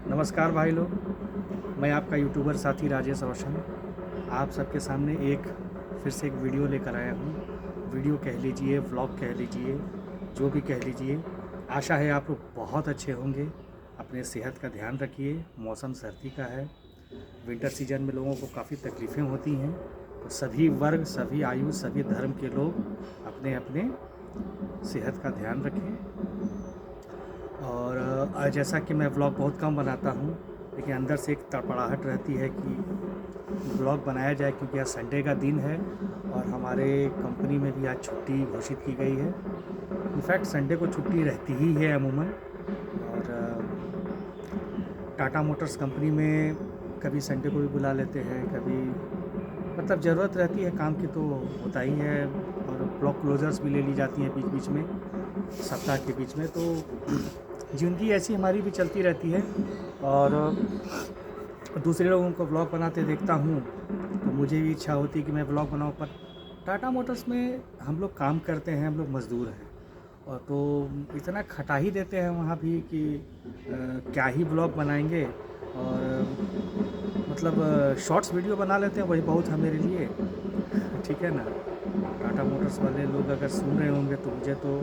नमस्कार भाई लोग। मैं आपका यूट्यूबर साथी राजेश रोशन आप सबके सामने एक फिर से एक वीडियो लेकर आया हूँ। वीडियो कह लीजिए, व्लॉग कह लीजिए, जो भी कह लीजिए। आशा है आप लोग बहुत अच्छे होंगे। अपने सेहत का ध्यान रखिए। मौसम सर्दी का है। विंटर सीजन में लोगों को काफ़ी तकलीफ़ें होती हैं, तो सभी वर्ग, सभी आयु, सभी धर्म के लोग अपने अपने सेहत का ध्यान रखें। और जैसा कि मैं व्लॉग बहुत कम बनाता हूँ, लेकिन अंदर से एक तड़पड़ाहट रहती है कि व्लॉग बनाया जाए, क्योंकि आज संडे का दिन है और हमारे कंपनी में भी आज छुट्टी घोषित की गई है। इनफैक्ट संडे को छुट्टी रहती ही है अमूमन। और टाटा मोटर्स कंपनी में कभी संडे को भी बुला लेते हैं, कभी मतलब ज़रूरत रहती है काम की तो होता ही है। और ब्लॉक क्लोजर्स भी ले ली जाती हैं बीच बीच में, सप्ताह के बीच में। तो ज़िंदगी ऐसी हमारी भी चलती रहती है। और दूसरे लोगों को ब्लॉग बनाते देखता हूँ तो मुझे भी इच्छा होती है कि मैं ब्लॉग बनाऊँ, पर टाटा मोटर्स में हम लोग काम करते हैं, हम लोग मज़दूर हैं, और तो इतना खटा ही देते हैं वहाँ भी कि क्या ही ब्लॉग बनाएंगे। और मतलब शॉर्ट्स वीडियो बना लेते हैं, वही बहुत है मेरे लिए। ठीक है ना। टाटा मोटर्स वाले लोग अगर सुन रहे होंगे तो मुझे तो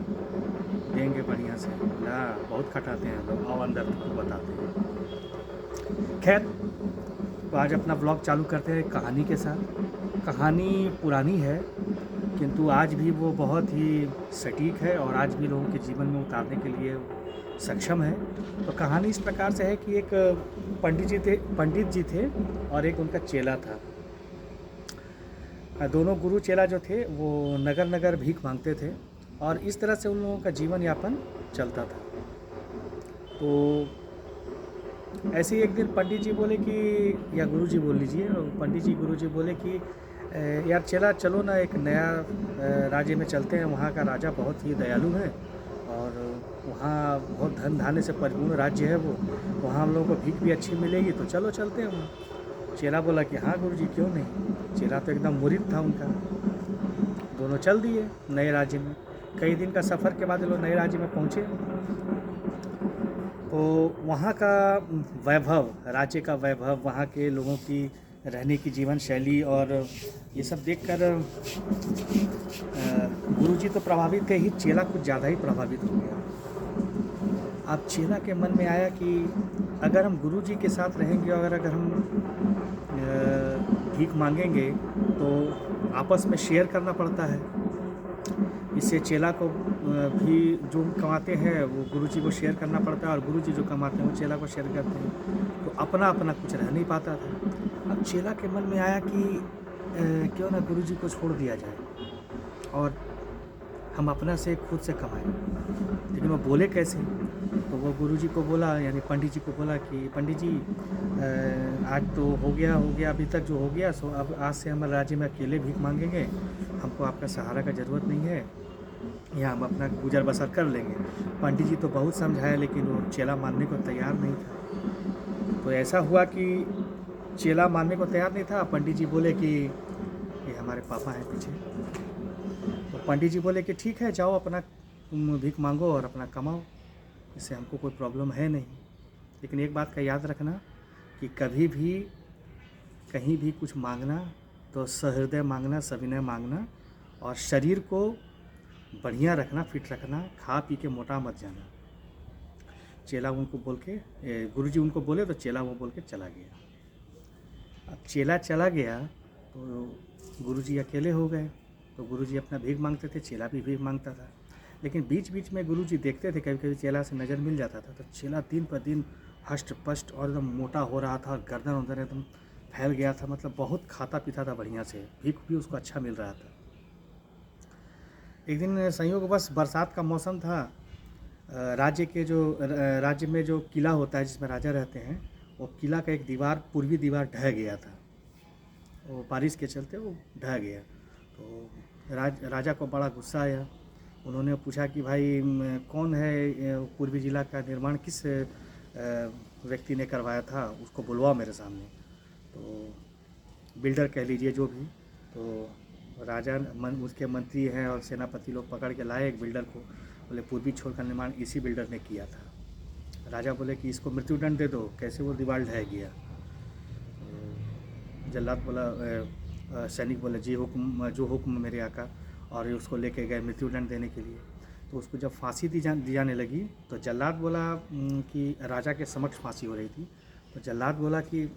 देंगे बढ़िया से, ना बहुत खटाते हैं लोग, आओ अंदर तुमको बताते हैं। खैर, तो आज अपना ब्लॉग चालू करते हैं कहानी के साथ। कहानी पुरानी है, किंतु आज भी वो बहुत ही सटीक है और आज भी लोगों के जीवन में उतारने के लिए सक्षम है। तो कहानी इस प्रकार से है कि एक पंडित जी थे और एक उनका चेला था। दोनों गुरु चेला जो थे वो नगर नगर भीख मांगते थे और इस तरह से उन लोगों का जीवन यापन चलता था। तो ऐसे ही एक दिन पंडित जी बोले कि, या गुरु जी बोल लीजिए, पंडित जी गुरु जी बोले कि यार चेला चलो ना, एक नया राज्य में चलते हैं। वहाँ का राजा बहुत ही दयालु है और वहाँ बहुत धन धान्य से परिपूर्ण राज्य है वो, वहाँ हम लोगों को भीख भी अच्छी मिलेगी, तो चलो चलते हैं वहाँ। चेला बोला कि हाँ गुरु जी, क्यों नहीं। चेला तो एकदम मुरीद था उनका। दोनों चल दिए नए राज्य में। कई दिन का सफ़र के बाद लोग नए राज्य में पहुँचे। तो वहाँ का वैभव, राज्य का वैभव, वहाँ के लोगों की रहने की जीवन शैली और ये सब देखकर गुरुजी तो प्रभावित थे ही, चेला कुछ ज़्यादा ही प्रभावित हो गया। अब चेला के मन में आया कि अगर हम गुरुजी के साथ रहेंगे और अगर हम भीख मांगेंगे तो आपस में शेयर करना पड़ता है। इससे चेला को भी जो कमाते हैं वो गुरुजी को शेयर करना पड़ता है और गुरुजी जो कमाते हैं वो चेला को शेयर करते हैं, तो अपना अपना कुछ रह नहीं पाता था। अब चेला के मन में आया कि क्यों ना गुरुजी को छोड़ दिया जाए और हम अपना से खुद से कमाएं। लेकिन वो बोले कैसे। तो वो गुरुजी को बोला, यानी पंडित जी को बोला कि पंडित जी आज तो हो गया अभी तक जो हो गया, सो अब आज से हम राज्य में अकेले भीख मांगेंगे। हमको आपका सहारा का ज़रूरत नहीं है, या हम अपना गुजर बसर कर लेंगे। पंडित जी तो बहुत समझाया, लेकिन वो चेला मानने को तैयार नहीं था। तो ऐसा हुआ कि चेला मानने को तैयार नहीं था। पंडित जी बोले कि ये हमारे पापा हैं पीछे। तो पंडित जी बोले कि ठीक है, जाओ अपना तुम भीख मांगो और अपना कमाओ, इससे हमको कोई प्रॉब्लम है नहीं। लेकिन एक बात का याद रखना कि कभी भी कहीं भी कुछ मांगना तो सहृदय मांगना, सविनय मांगना, और शरीर को बढ़िया रखना, फिट रखना, खा पी के मोटा मत जाना। चेला उनको बोल के, गुरुजी उनको बोले तो चेला वो बोल के चला गया। अब चेला चला गया तो गुरुजी अकेले हो गए। तो गुरुजी अपना भीख मांगते थे, चेला भी भीख मांगता था। लेकिन बीच बीच में गुरुजी देखते थे, कभी कभी चेला से नज़र मिल जाता था तो चेला दिन पर दिन हष्ट पुष्ट और एकदम मोटा हो रहा था और गर्दन उधर एकदम फैल गया था। मतलब बहुत खाता पीता था बढ़िया से, भीख भी उसको अच्छा मिल रहा था। एक दिन संयोगवश बरसात का मौसम था। राज्य में जो किला होता है जिसमें राजा रहते हैं, वो किला का एक दीवार, पूर्वी दीवार ढह गया था। वो बारिश के चलते वो ढह गया। तो राजा को बड़ा गुस्सा आया। उन्होंने पूछा कि भाई कौन है, पूर्वी जिला का निर्माण किस व्यक्ति ने करवाया था, उसको बुलवाओ मेरे सामने। तो बिल्डर कह लीजिए जो भी। तो राजा उसके मंत्री हैं और सेनापति लोग पकड़ के लाए एक बिल्डर को। बोले पूर्वी छोर का निर्माण इसी बिल्डर ने किया था। राजा बोले कि इसको मृत्युदंड दे दो, कैसे वो दीवार ढह गया। जल्लाद बोला, सैनिक बोले जी हुक्म, जो हुक्म मेरे आका, और ये उसको लेके गए मृत्युदंड देने के लिए। तो उसको जब फांसी दी जाने लगी तो जल्लाद बोला कि राजा के समक्ष फांसी हो रही थी, तो जल्लाद बोला कि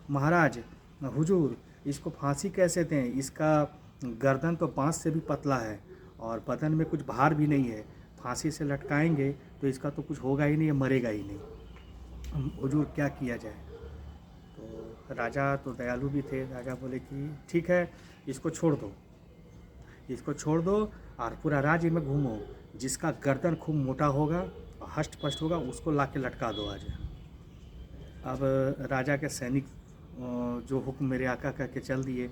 महाराज, हुजूर, इसको फांसी कैसे दें, इसका गर्दन तो बांस से भी पतला है और बदन में कुछ भार भी नहीं है, फांसी से लटकाएंगे तो इसका तो कुछ होगा ही नहीं, ये मरेगा ही नहीं, हुजूर क्या किया जाए। तो राजा तो दयालु भी थे, राजा बोले कि ठीक है, इसको छोड़ दो, इसको छोड़ दो और पूरा राज्य में घूमो, जिसका गर्दन खूब मोटा होगा और हष्ट पुष्ट होगा उसको ला के लटका दो आज। अब राजा के सैनिक जो हुक्म मेरे आका करके चल दिए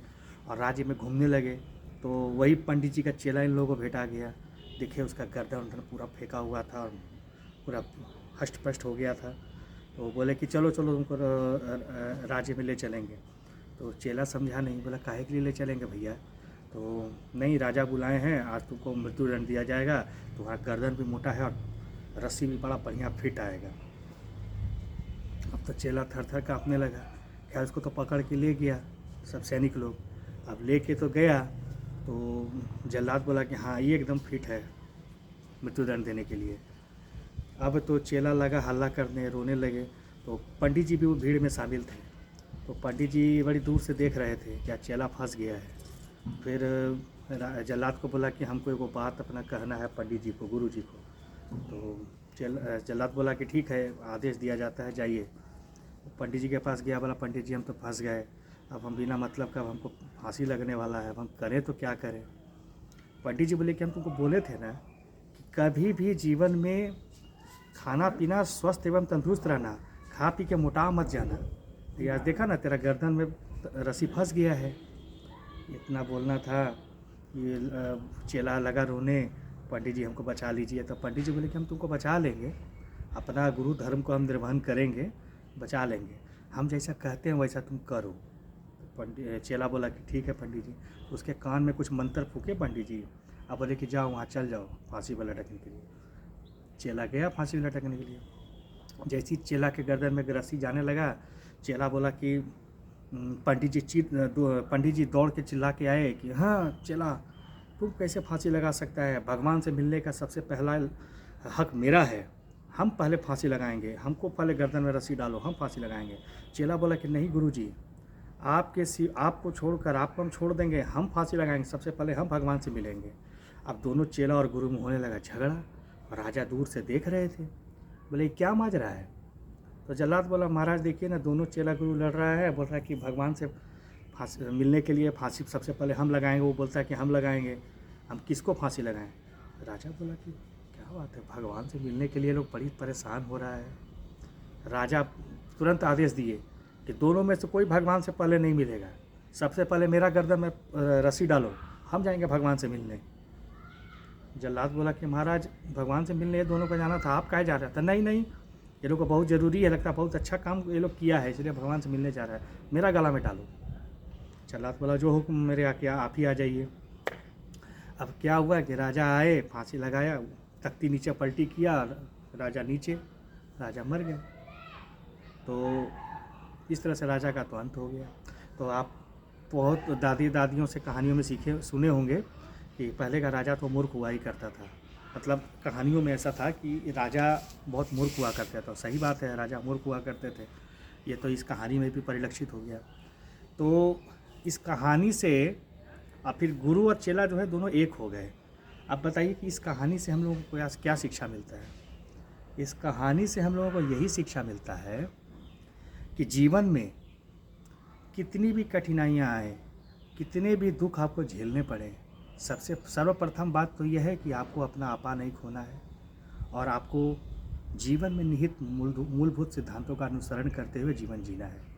और राज्य में घूमने लगे। तो वही पंडित जी का चेला इन लोगों को भेटा गया। देखे उसका गर्दन पूरा फेंका हुआ था और पूरा हष्ट पुष्ट हो गया था। तो बोले कि चलो चलो तुमको राज्य में ले चलेंगे। तो चेला समझा नहीं, बोला काहे के लिए ले चलेंगे भैया। तो नहीं, राजा बुलाए हैं, आज तुमको मृत्युदंड दिया जाएगा, तुम्हारा गर्दन भी मोटा है और रस्सी भी बड़ा बढ़िया फिट आएगा। अब तो चेला थर थर काँपने लगा। खैर उसको तो पकड़ के ले गया सब सैनिक लोग। अब लेके तो गया तो जल्लाद बोला कि हाँ ये एकदम फिट है मृत्युदंड देने के लिए। अब तो चेला लगा हल्ला करने, रोने लगे। तो पंडित जी भी वो भीड़ में शामिल थे। तो पंडित जी बड़ी दूर से देख रहे थे क्या चेला फंस गया है। फिर जल्लाद को बोला कि हमको एगो बात अपना कहना है पंडित जी को, गुरु जी को। तो जल्लाद बोला कि ठीक है, आदेश दिया जाता है, जाइए। पंडित जी के पास गया, बोला पंडित जी हम तो फंस गए, अब हम बिना मतलब का हमको फांसी लगने वाला है, अब हम करें तो क्या करें। पंडित जी बोले कि हम तुमको बोले थे ना कि कभी भी जीवन में खाना पीना स्वस्थ एवं तंदुरुस्त रहना, खा पी के मोटा मत जाना। यार देखा ना तेरा गर्दन में रस्सी फंस गया है। इतना बोलना था। ये चेला लगा रोने, पंडित जी हमको बचा लीजिए। तो पंडित जी बोले कि हम तुमको बचा लेंगे, अपना गुरु धर्म को हम निर्वहन करेंगे, बचा लेंगे, हम जैसा कहते हैं वैसा तुम करो। पंडित चेला बोला कि ठीक है पंडित जी। उसके कान में कुछ मंत्र फूके पंडित जी। अब बोले कि जाओ वहाँ चल जाओ फांसी पर लटकने के लिए। चेला गया फांसी पर लटकने के लिए। जैसी चेला के गर्दन में रस्सी जाने लगा, चेला बोला कि पंडित जी दौड़ के चिल्ला के आए कि हाँ चेला, तुम कैसे फांसी लगा सकता है, भगवान से मिलने का सबसे पहला हक मेरा है, हम पहले फांसी लगाएंगे, हमको पहले गर्दन में रस्सी डालो, हम फांसी लगाएंगे। चेला बोला कि नहीं गुरुजी, आपको छोड़कर आपको हम छोड़ देंगे, हम फांसी लगाएंगे, सबसे पहले हम भगवान से मिलेंगे। अब दोनों चेला और गुरु में होने लगा झगड़ा। राजा दूर से देख रहे थे, बोले क्या माज रहा है। तो जल्लाद बोला महाराज देखिए ना, दोनों चेला गुरु लड़ रहा है, बोल रहा है कि भगवान से फांसी मिलने के लिए फांसी सबसे पहले हम लगाएंगे, वो बोलता है कि हम लगाएंगे, हम किसको फांसी लगाएं। राजा बोला कि क्या बात है, भगवान से मिलने के लिए लोग बड़ी परेशान हो रहा है। राजा तुरंत आदेश दिए कि दोनों में से कोई भगवान से पहले नहीं मिलेगा, सबसे पहले मेरा गर्दन में रस्सी डालो, हम जाएंगे भगवान से मिलने। जल्लाद बोला कि महाराज भगवान से मिलने ये दोनों को जाना था, आप काहे जा रहा था। नहीं नहीं, ये लोग को बहुत ज़रूरी है, लगता है बहुत अच्छा काम ये लोग किया है, इसलिए भगवान से मिलने जा रहा है, मेरा गला में डालो। जल्लाद बोला जो हुक्म मेरे आके आप ही आ जाइए। अब क्या हुआ कि राजा आए, फांसी लगाया, तख्ती नीचे पलटी किया, राजा नीचे, राजा मर गया। तो इस तरह से राजा का तो अंत हो गया। तो आप बहुत दादी दादियों से कहानियों में सुने होंगे कि पहले का राजा तो मूर्ख हुआ ही करता था। मतलब कहानियों में ऐसा था कि राजा बहुत मूर्ख हुआ करता था। सही बात है, राजा मूर्ख हुआ करते थे, ये तो इस कहानी में भी परिलक्षित हो गया। तो इस कहानी से अब फिर गुरु और चेला जो है दोनों एक हो गए। अब बताइए कि इस कहानी से हम लोगों को क्या शिक्षा मिलता है। इस कहानी से हम लोगों को यही शिक्षा मिलता है कि जीवन में कितनी भी कठिनाइयाँ आए, कितने भी दुख आपको झेलने पड़े, सबसे सर्वप्रथम बात तो यह है कि आपको अपना आपा नहीं खोना है और आपको जीवन में निहित मूलभूत सिद्धांतों का अनुसरण करते हुए जीवन जीना है।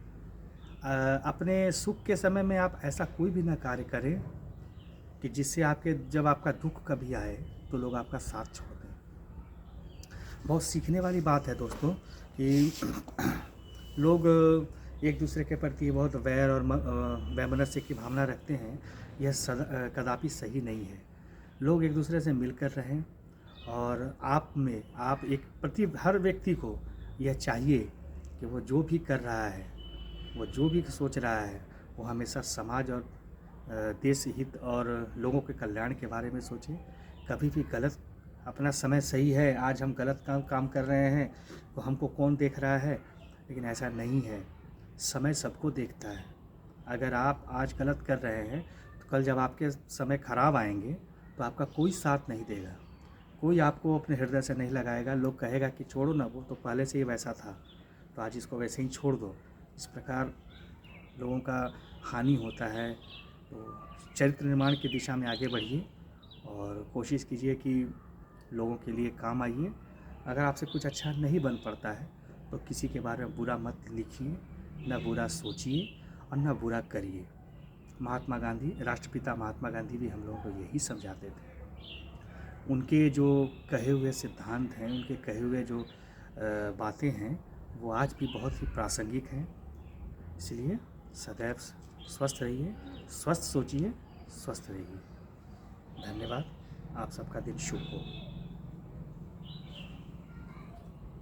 अपने सुख के समय में आप ऐसा कोई भी ना कार्य करें कि जिससे जब आपका दुख कभी आए तो लोग आपका साथ छोड़ दें। बहुत सीखने वाली बात है दोस्तों कि लोग एक दूसरे के प्रति बहुत वैर और वैमनस्य की भावना रखते हैं, यह कदापि सही नहीं है। लोग एक दूसरे से मिलकर रहें और आप एक हर व्यक्ति को यह चाहिए कि वो जो भी कर रहा है, वो जो भी सोच रहा है, वो हमेशा समाज और देश हित और लोगों के कल्याण के बारे में सोचे। कभी भी गलत, अपना समय सही है, आज हम गलत काम कर रहे हैं तो हमको कौन देख रहा है, लेकिन ऐसा नहीं है। समय सबको देखता है। अगर आप आज गलत कर रहे हैं तो कल जब आपके समय ख़राब आएंगे तो आपका कोई साथ नहीं देगा, कोई आपको अपने हृदय से नहीं लगाएगा। लोग कहेगा कि छोड़ो ना, वो तो पहले से ही वैसा था, तो आज इसको वैसे ही छोड़ दो। इस प्रकार लोगों का हानि होता है। तो चरित्र निर्माण की दिशा में आगे बढ़िए और कोशिश कीजिए कि लोगों के लिए काम आइए। अगर आपसे कुछ अच्छा नहीं बन पड़ता है तो किसी के बारे में बुरा मत लिखिए, न बुरा सोचिए और न बुरा करिए। महात्मा गांधी, राष्ट्रपिता महात्मा गांधी भी हम लोगों को यही समझाते थे। उनके जो कहे हुए सिद्धांत हैं, उनके कहे हुए जो बातें हैं, वो आज भी बहुत ही प्रासंगिक हैं। इसलिए सदैव स्वस्थ रहिए, स्वस्थ सोचिए, स्वस्थ रहिए। धन्यवाद। आप सबका दिन शुभ हो।